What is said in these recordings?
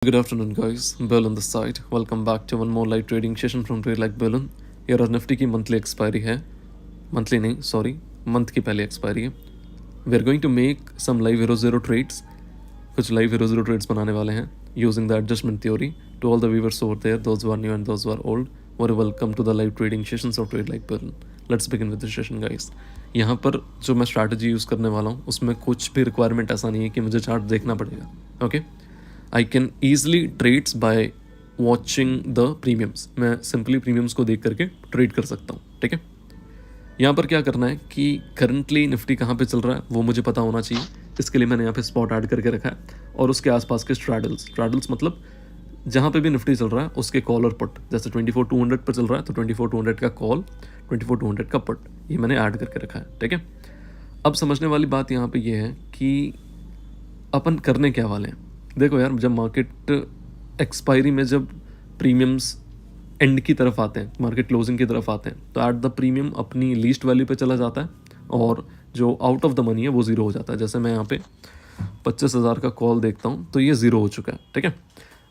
Good afternoon, guys. Bill on the side. Welcome back to one more live trading session from Trade Like Berlin. यार Nifty की monthly expiry है, monthly नहीं sorry month की पहली expiry है. We are going to make some live hero zero trades. कुछ live hero zero trades बनाने वाले हैं using the adjustment theory. To all the viewers over there, those who are new and those who are old, very welcome to the live trading sessions of trade like Berlin. Let's begin with the session, guys. यहाँ पर जो मैं strategy use करने वाला हूँ उसमें कुछ भी रिक्वायरमेंट ऐसा नहीं है कि मुझे चार्ट देखना पड़ेगा. Okay, I can easily trades by watching the premiums. मैं सिंपली प्रीमियम्स को देख करके ट्रेड कर सकता हूँ. ठीक है, यहाँ पर क्या करना है कि करंटली निफ्टी कहाँ पे चल रहा है वो मुझे पता होना चाहिए. इसके लिए मैंने यहाँ पे स्पॉट ऐड करके रखा है और उसके आसपास के स्ट्रैडल्स मतलब जहाँ पे भी निफ्टी चल रहा है उसके कॉल और पुट. जैसे 24,200 पर चल रहा है तो 24,200 का कॉल, 24,200 का पुट, ये मैंने ऐड करके रखा है. ठीक है, अब समझने वाली बात यहाँ पे ये है कि अपन करने क्या वाले हैं. देखो यार, जब मार्केट एक्सपायरी में जब प्रीमियम्स एंड की तरफ आते हैं, मार्केट क्लोजिंग की तरफ आते हैं, तो एट द प्रीमियम अपनी लीस्ट वैल्यू पे चला जाता है और जो आउट ऑफ द मनी है वो ज़ीरो हो जाता है. जैसे मैं यहाँ पे 25,000 का कॉल देखता हूँ तो ये ज़ीरो हो चुका है. ठीक है,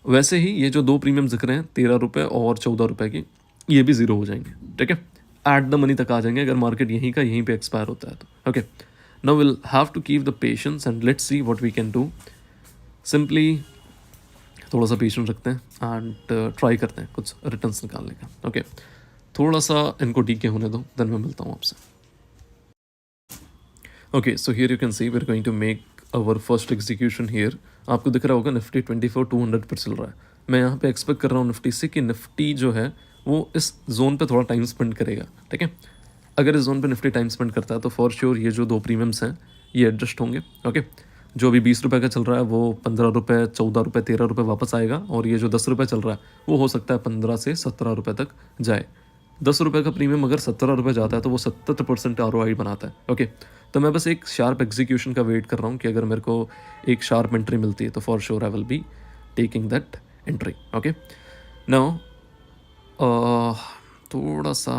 वैसे ही ये जो दो प्रीमियम दिख रहे हैं 13 रुपये और 14 रुपये की, ये भी ज़ीरो हो जाएंगे. ठीक है, एट द मनी तक आ जाएंगे अगर मार्केट यहीं का यहीं पे एक्सपायर होता है तो. Okay, now will have to keep the patience and let's see what we can do. Simply थोड़ा सा पेशेंस रखते हैं एंड ट्राई करते हैं कुछ रिटर्न्स निकालने का. ओके, थोड़ा सा इनको डीके होने दो, देन मैं मिलता हूँ आपसे. Okay, so here you can see we are going to make our first execution here. आपको दिख रहा होगा निफ्टी 24,200 पर चल रहा है. मैं यहाँ पे एक्सपेक्ट कर रहा हूँ निफ्टी से कि निफ्टी जो है वो इस जोन पे थोड़ा टाइम स्पेंड करेगा. ठीक है, अगर इस जोन पे निफ्टी टाइम स्पेंड करता है तो फॉर श्योर ये जो दो प्रीमियम्स हैं ये एडजस्ट होंगे. ओके, जो अभी 20 रुपये का चल रहा है वो 15 रुपये, 14 रुपये, 13 रुपये वापस आएगा और ये जो 10 रुपये चल रहा है वो हो सकता है 15 से 17 रुपये तक जाए. 10 रुपये का प्रीमियम अगर 17 रुपये जाता है तो वो 70% ROI बनाता है. ओके, तो मैं बस एक शार्प एग्जीक्यूशन का वेट कर रहा हूँ कि अगर मेरे को एक शार्प एंट्री मिलती है तो for sure I will be taking that entry. Okay, now थोड़ा सा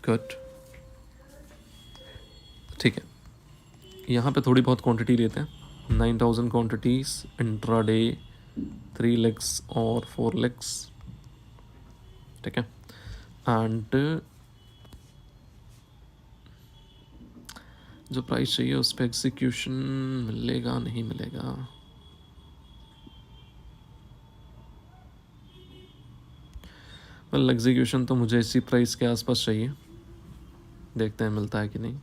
कट. ठीक है, यहाँ पे थोड़ी बहुत क्वांटिटी लेते हैं. 9,000 क्वांटिटीज़ इंट्राडे, 3 लेग्स और 4 लेग्स. ठीक है, एंड जो प्राइस चाहिए उस पर एग्जीक्यूशन मिलेगा नहीं मिलेगा. वेल, एग्जीक्यूशन तो मुझे इसी प्राइस के आसपास चाहिए, देखते हैं मिलता है कि नहीं.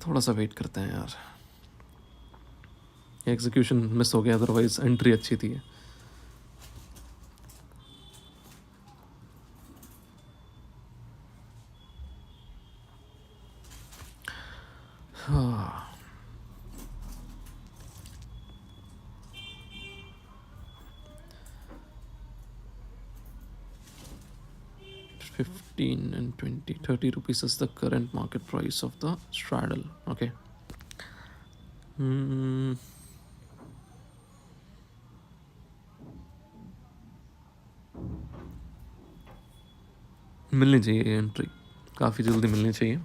थोड़ा सा वेट करते हैं यार, एग्जीक्यूशन मिस हो गया, अदरवाइज एंट्री अच्छी थी. हाँ, 15 and 20, 30 rupees is the current market price of the straddle. Okay. मिलनी चाहिए एंट्री, काफ़ी जल्दी मिलनी चाहिए.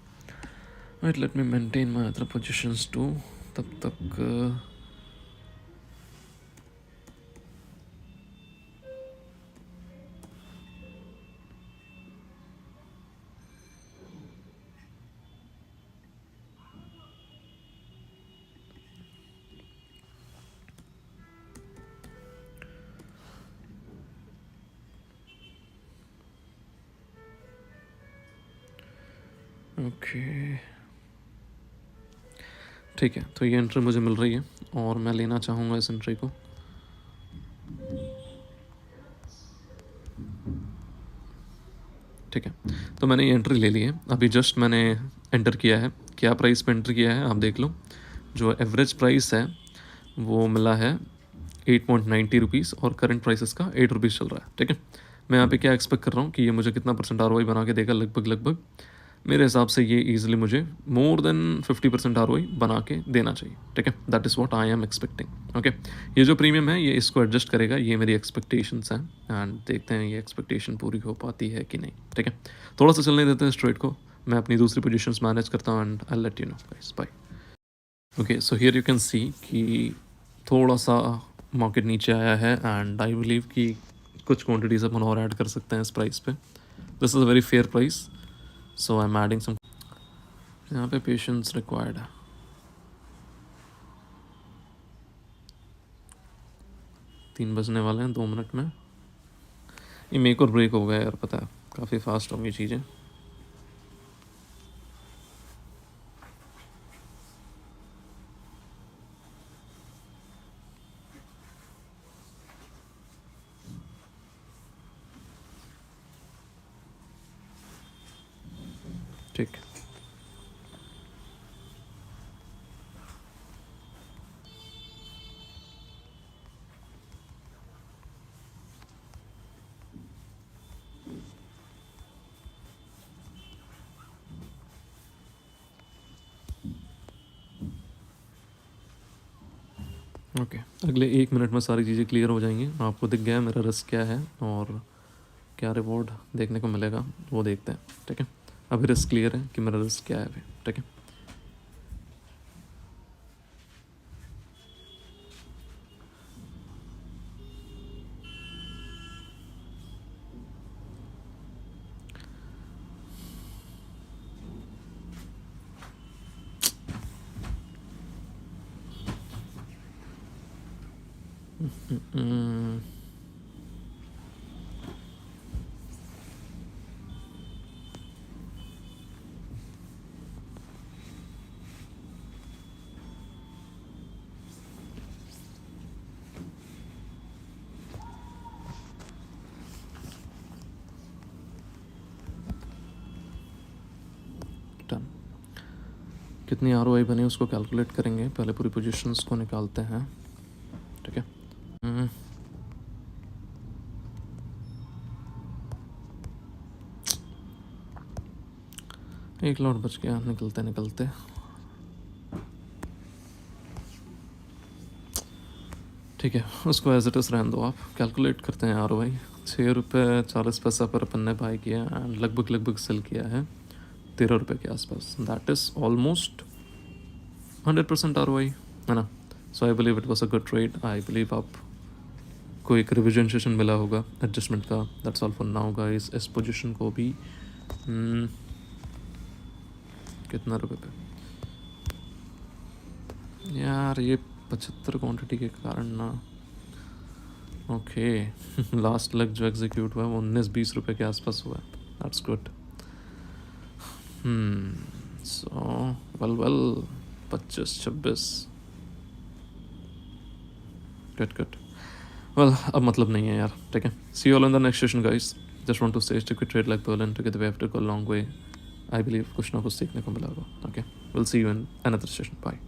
Right, let me maintain my other positions too. तब तक ओके. ठीक है, तो ये एंट्री मुझे मिल रही है और मैं लेना चाहूँगा इस एंट्री को. ठीक है, तो मैंने ये एंट्री ले ली है. अभी जस्ट मैंने एंटर किया है. क्या प्राइस पे एंटर किया है आप देख लो. जो एवरेज प्राइस है वो मिला है 8.90 रुपीज़ और करंट प्राइस इसका 8 रुपीज़ चल रहा है. ठीक है, मैं यहाँ पे क्या एक्सपेक्ट कर रहा हूँ कि ये मुझे कितना % ROI बना के देगा. लगभग मेरे हिसाब से ये ईजिली मुझे मोर देन 50% ROI बना के देना चाहिए. ठीक है, that is what I am expecting. Okay, ये जो प्रीमियम है ये इसको एडजस्ट करेगा, ये मेरी एक्सपेक्टेशंस हैं एंड देखते हैं ये एक्सपेक्टेशन पूरी हो पाती है कि नहीं. ठीक है, थोड़ा सा चलने देते हैं स्ट्रेट को. मैं अपनी दूसरी पोजीशंस मैनेज करता हूँ and I let you know guys. Bye. Okay, so here you can see कि थोड़ा सा मार्केट नीचे आया है एंड आई बिलीव कि कुछ क्वांटिटीज अपन और ऐड कर सकते हैं इस प्राइस पे। This is a very fair price, so I am adding some. यहाँ पे पेशेंस रिक्वायर्ड है। 3 बजने वाले हैं 2 मिनट में। ये मेक और ब्रेक हो गया यार, पता है काफ़ी फास्ट होंगी चीज़ें। ठीक, ओके। अगले 1 मिनट में सारी चीज़ें क्लियर हो जाएंगी। आपको दिख गया मेरा रिस्क क्या है और क्या रिवॉर्ड देखने को मिलेगा, वो देखते हैं। ठीक है, अभी रिस्क क्लियर है कि मेरा रिस्क क्या है अभी। ठीक है, डन। कितनी ROI बनी उसको कैलकुलेट करेंगे, पहले पूरी पोजीशंस को निकालते हैं। ठीक है, एक लॉट बच गया निकलते निकलते। ठीक है, उसको एज इट इज़ रहने दो। आप कैलकुलेट करते हैं ROI। 6 रुपये 40 पैसा पर अपन ने बाई किया एंड लगभग सेल किया है 13 रुपये के आसपास। दैट इज़ ऑलमोस्ट 100% ROI, है ना। So I believe it was a good trade. I believe आप को एक रिविजन सेशन मिला होगा एडजस्टमेंट का। That's all for now guys. इस पोजीशन को भी कितना रुपए पे यार, ये 75 क्वांटिटी के कारण ना। ओके, लास्ट लेग जो एग्जीक्यूट हुआ है वो 19-20 रुपये के आसपास हुआ है। That's good. So well 25-26 good. Well अब मतलब नहीं है यार। ठीक है, see you all in the next session guys. Just want to say stick with trade like Berlin together we have to go long way. I believe कुछ ना कुछ सीखने को मिला होगा। Okay, will see you in another session. Bye.